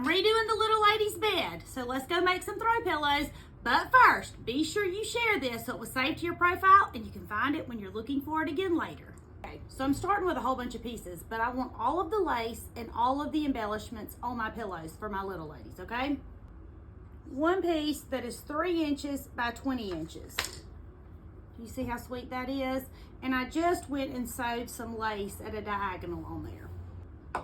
redoing the little lady's bed, so let's go make some throw pillows. But first, be sure you share this so it was saved to your profile and you can find it when you're looking for it again later. Okay, so I'm starting with a whole bunch of pieces, but I want all of the lace and all of the embellishments on my pillows for my little ladies, okay? One piece that is 3 inches by 20 inches. You see how sweet that is? And I just went and sewed some lace at a diagonal on there.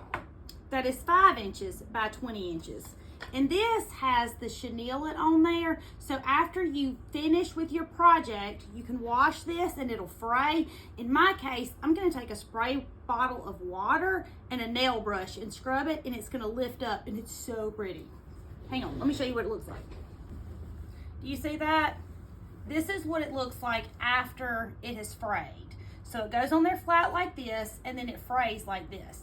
That is 5 inches by 20 inches. And this has the chenille on there. So after you finish with your project, you can wash this and it'll fray. In my case, I'm gonna take a spray bottle of water and a nail brush and scrub it, and it's gonna lift up, and it's so pretty. Hang on, let me show you what it looks like. Do you see that? This is what it looks like after it has frayed. So it goes on there flat like this, and then it frays like this.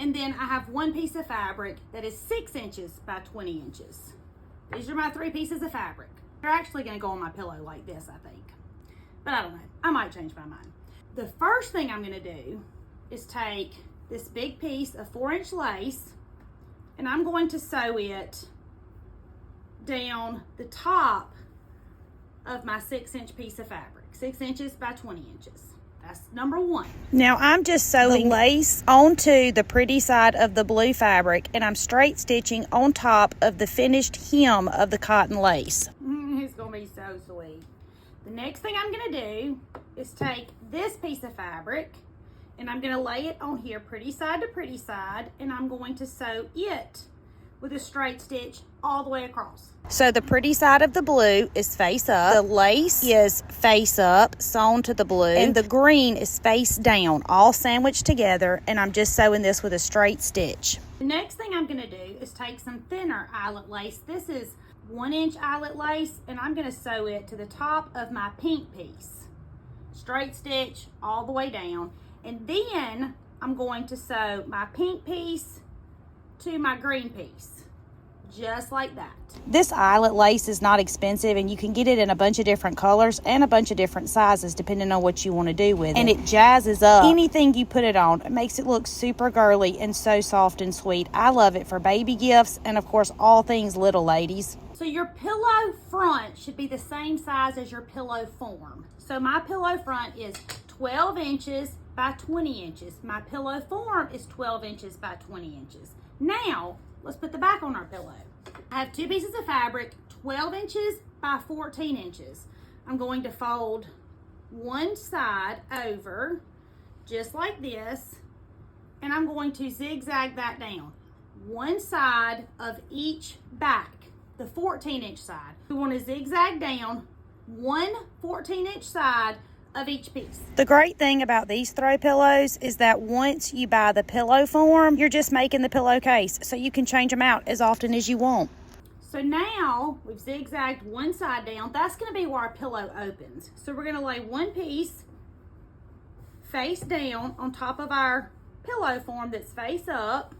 And then I have one piece of fabric that is 6 inches by 20 inches. These are my 3 pieces of fabric. They're actually gonna go on my pillow like this, I think. But I don't know, I might change my mind. The first thing I'm gonna do is take this big piece of 4-inch lace, and I'm going to sew it down the top of my 6-inch piece of fabric. 6 inches by 20 inches. That's number one. Now I'm just sewing lace onto the pretty side of the blue fabric, and I'm straight stitching on top of the finished hem of the cotton lace. It's gonna be so sweet. The next thing I'm gonna do is take this piece of fabric, and I'm gonna lay it on here pretty side to pretty side, and I'm going to sew it with a straight stitch all the way across. So the pretty side of the blue is face up, the lace is face up, sewn to the blue, and the green is face down, all sandwiched together, and I'm just sewing this with a straight stitch. The next thing I'm gonna do is take some thinner eyelet lace. This is 1-inch eyelet lace, and I'm gonna sew it to the top of my pink piece. Straight stitch all the way down, and then I'm going to sew my pink piece to my green piece, just like that. This eyelet lace is not expensive, and you can get it in a bunch of different colors and a bunch of different sizes depending on what you want to do with it. And it jazzes up anything you put it on. It makes it look super girly and so soft and sweet. I love it for baby gifts and of course all things little ladies. So your pillow front should be the same size as your pillow form. So my pillow front is 12 inches by 20 inches. My pillow form is 12 inches by 20 inches. Now, let's put the back on our pillow. I have 2 pieces of fabric, 12 inches by 14 inches. I'm going to fold one side over, just like this, and I'm going to zigzag that down. One side of each back, the 14-inch side. We want to zigzag down one 14-inch side of each piece. The great thing about these throw pillows is that once you buy the pillow form, you're just making the pillowcase, so you can change them out as often as you want. So now we've zigzagged one side down. That's going to be where our pillow opens. So we're going to lay one piece face down on top of our pillow form that's face up.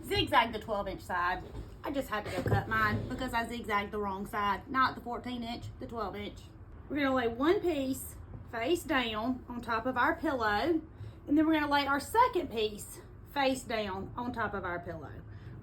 Zigzag the 12-inch side. I just had to go cut mine because I zigzagged the wrong side, not the 14-inch, the 12-inch. We're going to lay one piece face down on top of our pillow, and then we're going to lay our second piece face down on top of our pillow.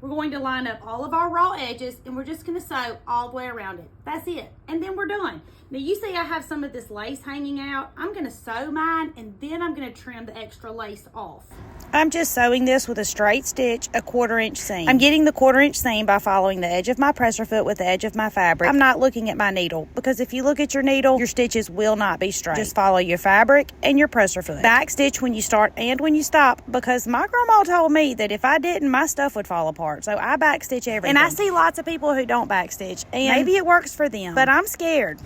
We're going to line up all of our raw edges, and we're just going to sew all the way around it. That's it, and then we're done. Now you see I have some of this lace hanging out. I'm going to sew mine, and then I'm going to trim the extra lace off. I'm just sewing this with a straight stitch, a 1/4-inch seam. I'm getting the 1/4-inch seam by following the edge of my presser foot with the edge of my fabric. I'm not looking at my needle, because if you look at your needle, your stitches will not be straight. Just follow your fabric and your presser foot. Back stitch when you start and when you stop, because my grandma told me that if I didn't, my stuff would fall apart. So I back stitch everything. And I see lots of people who don't back stitch, and maybe it works for them, but I'm scared.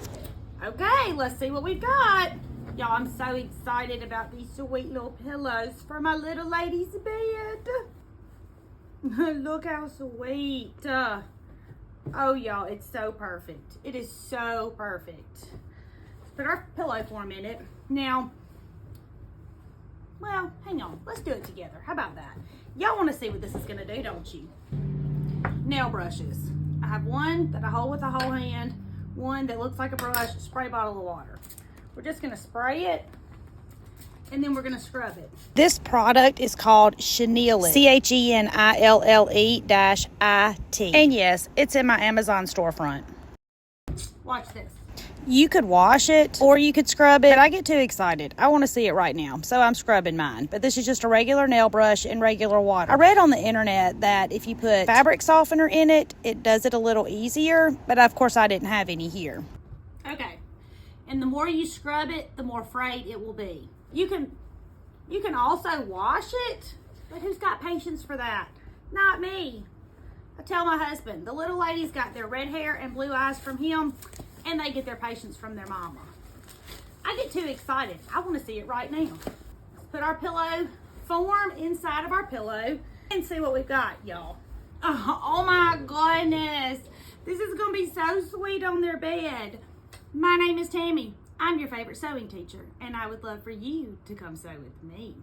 Okay, let's see what we've got. Y'all, I'm so excited about these sweet little pillows for my little lady's bed. Look how sweet. Oh, y'all, it's so perfect. It is so perfect. Let's put our pillow form in it. Now, well, hang on. Let's do it together. How about that? Y'all want to see what this is going to do, don't you? Nail brushes. I have one that I hold with a whole hand, one that looks like a brush, spray bottle of water. We're just going to spray it and then we're gonna scrub it. This product is called Chenille, CHENILLE-IT. And yes, it's in my Amazon storefront. Watch this. You could wash it or you could scrub it, but I get too excited. I want to see it right now, so I'm scrubbing mine. But this is just a regular nail brush and regular water. I read on the internet that if you put fabric softener in it, it does it a little easier, but of course I didn't have any here. Okay, and the more you scrub it, the more frayed it will be. You can also wash it, but who's got patience for that? Not me. I tell my husband, the little ladies got their red hair and blue eyes from him, and they get their patience from their mama. I get too excited. I want to see it right now. Let's put our pillow form inside of our pillow and see what we've got, y'all. Oh my goodness. This is going to be so sweet on their bed. My name is Tammy. I'm your favorite sewing teacher, and I would love for you to come sew with me.